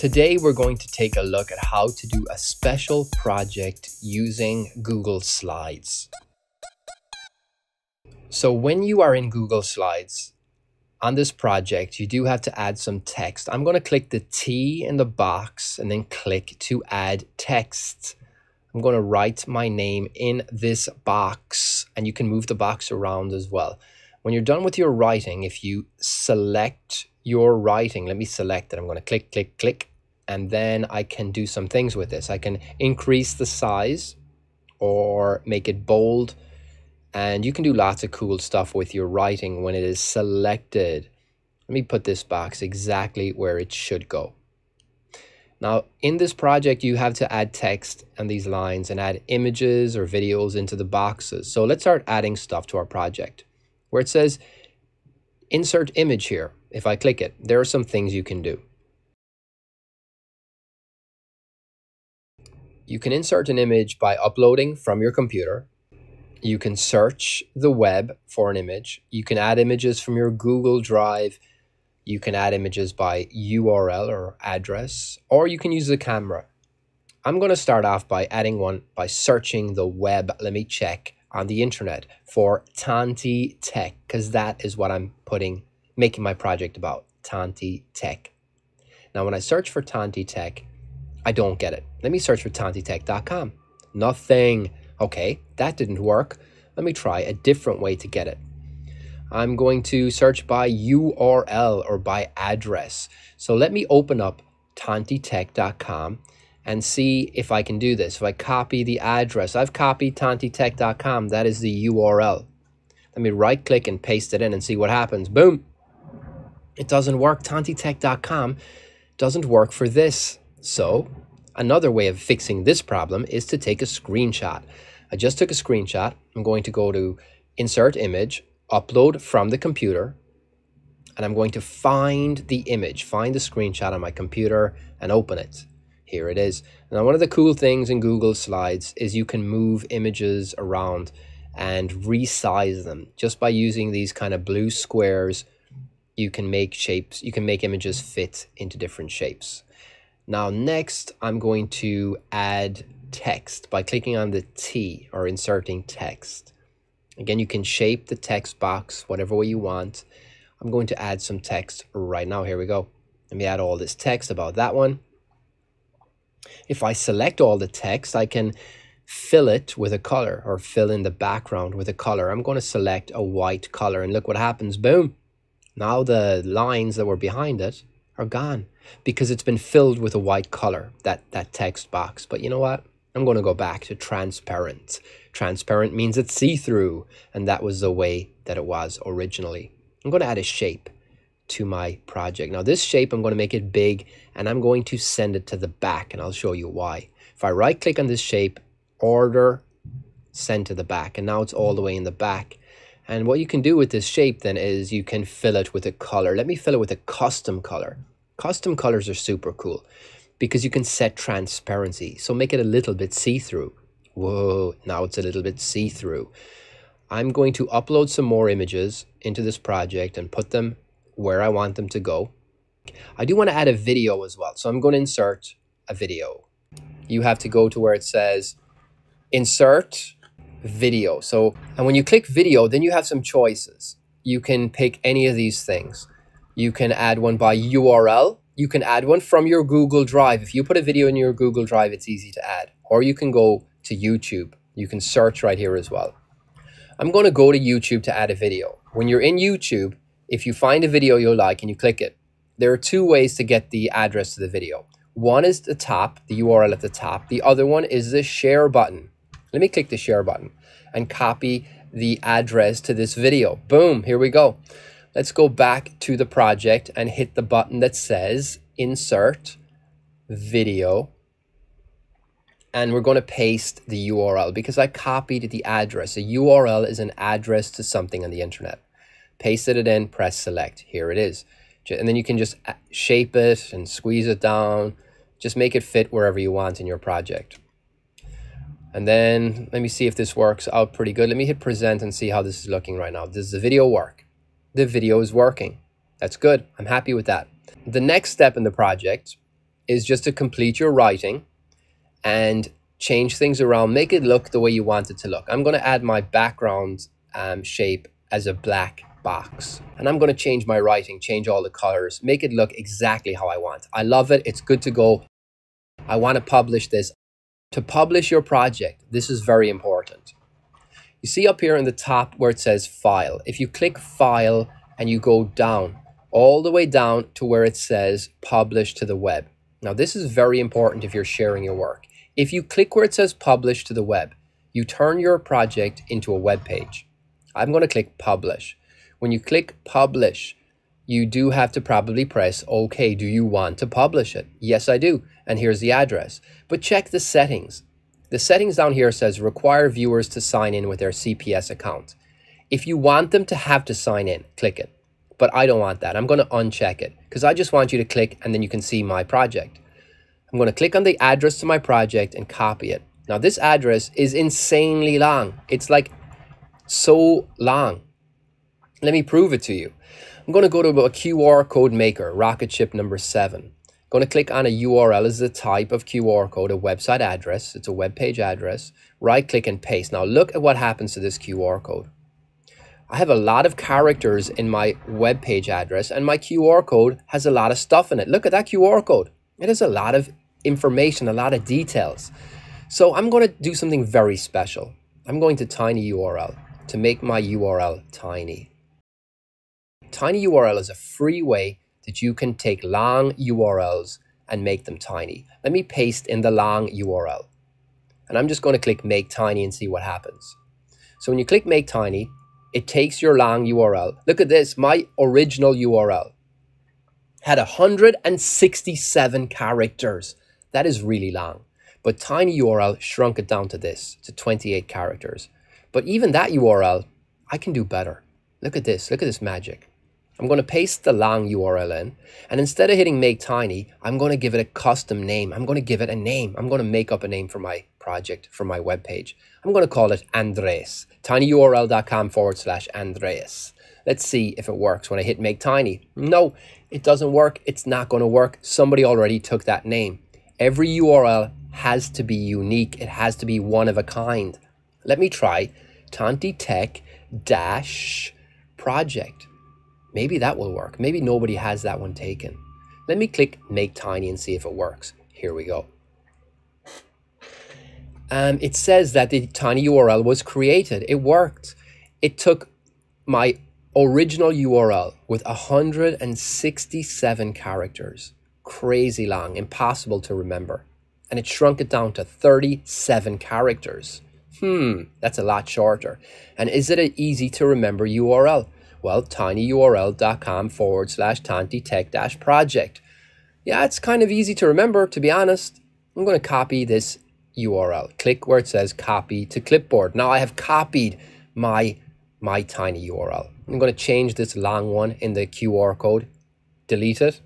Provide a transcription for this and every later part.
Today we're going to take a look at how to do a special project using Google Slides. So when you are in Google Slides on this project, you do have to add some text. I'm going to click the T in the box and then click to add text. I'm going to write my name in this box, and you can move the box around as well. When you're done with your writing, if you select your writing, let me select it. I'm going to click, click, click, and then I can do some things with this. I can increase the size or make it bold, and you can do lots of cool stuff with your writing when it is selected. Let me put this box exactly where it should go. Now, in this project, you have to add text and these lines and add images or videos into the boxes. So let's start adding stuff to our project. Where it says insert image here, if I click it, there are some things you can do. You can insert an image by uploading from your computer. You can search the web for an image. You can add images from your Google Drive. You can add images by URL or address, or you can use the camera. I'm going to start off by adding one by searching the web. Let me check on the internet for Tanti Tech, because that is what I'm making my project about, Tanti Tech. Now, when I search for Tanti Tech, I don't get it. Let me search for tantitech.com. Nothing. Okay, that didn't work. Let me try a different way to get it. I'm going to search by URL or by address. So let me open up tantitech.com and see if I can do this. If I copy the address, I've copied tantitech.com. That is the URL. Let me right click and paste it in and see what happens. Boom. It doesn't work. Tantitech.com doesn't work for this. So another way of fixing this problem is to take a screenshot. I just took a screenshot. I'm going to go to insert image, upload from the computer, and I'm going to find the image, find the screenshot on my computer and open it. Here it is. Now, one of the cool things in Google Slides is you can move images around and resize them. Just by using these kind of blue squares, you can make shapes, you can make images fit into different shapes. Now, next, I'm going to add text by clicking on the T or inserting text. Again, you can shape the text box whatever way you want. I'm going to add some text right now. Here we go. Let me add all this text about that one. If I select all the text, I can fill it with a color or fill in the background with a color. I'm going to select a white color and look what happens. Boom. Now the lines that were behind it are gone because it's been filled with a white color, that text box. But you know what? I'm going to go back to transparent. Transparent means it's see-through, and that was the way that it was originally. I'm going to add a shape to my project. Now this shape, I'm going to make it big, and I'm going to send it to the back, and I'll show you why. If I right click on this shape, order, send to the back, and now it's all the way in the back. And what you can do with this shape then is you can fill it with a color. Let me fill it with a custom color. Custom colors are super cool because you can set transparency. So make it a little bit see-through. Whoa, now it's a little bit see-through. I'm going to upload some more images into this project and put them where I want them to go. I do want to add a video as well. So I'm going to insert a video. You have to go to where it says insert video. So, and when you click video, then you have some choices. You can pick any of these things. You can add one by URL. You can add one from your Google Drive. If you put a video in your Google Drive, it's easy to add. Or you can go to YouTube. You can search right here as well. I'm going to go to YouTube to add a video. When you're in YouTube, if you find a video you like and you click it, there are two ways to get the address to the video. One is the top, the URL at the top. The other one is the share button. Let me click the share button and copy the address to this video. Boom, here we go. Let's go back to the project and hit the button that says insert video. And we're going to paste the URL because I copied the address. A URL is an address to something on the internet. Pasted it in, press select. Here it is. And then you can just shape it and squeeze it down. Just make it fit wherever you want in your project. And then let me see if this works out pretty good. Let me hit present and see how this is looking right now. Does the video work? The video is working. That's good. I'm happy with that. The next step in the project is just to complete your writing and change things around, make it look the way you want it to look. I'm going to add my background shape as a black box, and I'm going to change my writing, change all the colors, make it look exactly how I want. I love it. It's good to go. I want to publish this. To publish your project, this is very important. You see up here in the top where it says file. If you click file and you go down, all the way down to where it says publish to the web. Now this is very important if you're sharing your work. If you click where it says publish to the web, you turn your project into a web page. I'm going to click publish. When you click publish, you do have to probably press OK. Do you want to publish it? Yes, I do. And here's the address. But check the settings. The settings down here says require viewers to sign in with their CPS account. If you want them to have to sign in, click it. But I don't want that. I'm going to uncheck it because I just want you to click and then you can see my project. I'm going to click on the address to my project and copy it. Now this address is insanely long. It's like so long. Let me prove it to you. I'm going to go to a QR code maker, rocket ship number 7. Going to click on a URL as the type of QR code, a website address. It's a web page address. Right click and paste. Now look at what happens to this QR code. I have a lot of characters in my web page address and my QR code has a lot of stuff in it. Look at that QR code. It has a lot of information, a lot of details. So I'm going to do something very special. I'm going to tinyurl to make my URL tiny. Tinyurl is a free way that you can take long URLs and make them tiny. Let me paste in the long URL. And I'm just going to click make tiny and see what happens. So when you click make tiny, it takes your long URL. Look at this, my original URL had 167 characters. That is really long. But tinyurl shrunk it down to this, to 28 characters. But even that URL, I can do better. Look at this magic. I'm going to paste the long URL in, and instead of hitting make tiny, I'm going to give it a custom name. I'm going to give it a name. I'm going to make up a name for my project, for my web page. I'm going to call it Andreas, tinyurl.com/Andreas. Let's see if it works when I hit make tiny. No, it doesn't work. It's not going to work. Somebody already took that name. Every URL has to be unique. It has to be one of a kind. Let me try TantiTech-project. Maybe that will work. Maybe nobody has that one taken. Let me click make tiny and see if it works. Here we go. It says that the tinyurl was created. It worked. It took my original URL with 167 characters. Crazy long, impossible to remember. And it shrunk it down to 37 characters. That's a lot shorter. And is it an easy to remember URL? Well, tinyurl.com/tantitech-project. Yeah, it's kind of easy to remember, to be honest. I'm going to copy this URL. Click where it says copy to clipboard. Now I have copied my tiny URL. I'm going to change this long one in the QR code, delete it,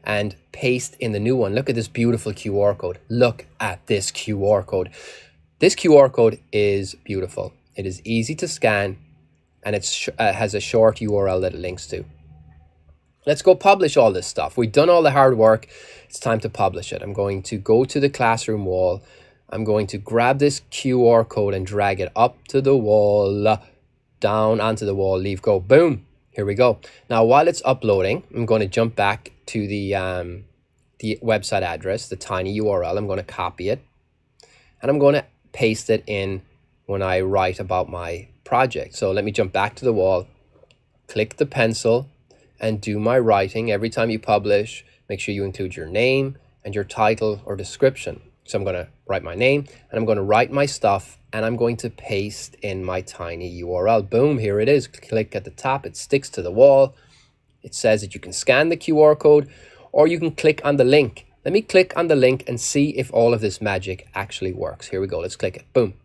and paste in the new one. Look at this beautiful QR code. Look at this QR code. This QR code is beautiful. It is easy to scan, and it has a short URL that it links to. Let's go publish all this stuff. We've done all the hard work. It's time to publish it. I'm going to go to the classroom wall. I'm going to grab this QR code and drag it up to the wall, down onto the wall, leave go, boom. Here we go. Now, while it's uploading, I'm going to jump back to the website address, the tiny URL. I'm going to copy it, and I'm going to paste it in when I write about my project. So let me jump back to the wall, click the pencil, and do my writing. Every time you publish, make sure you include your name and your title or description. So I'm going to write my name, and I'm going to write my stuff, and I'm going to paste in my tiny URL. Boom, here it is. Click at the top, it sticks to the wall. It says that you can scan the QR code, or you can click on the link. Let me click on the link and see if all of this magic actually works. Here we go, let's click it, boom.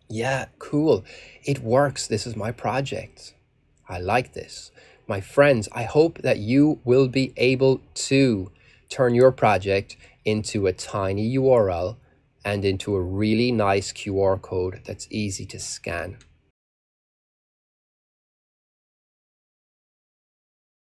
Yeah, cool, it works. This is my project. I like this. My friends, I hope that you will be able to turn your project into a tiny URL and into a really nice QR code that's easy to scan.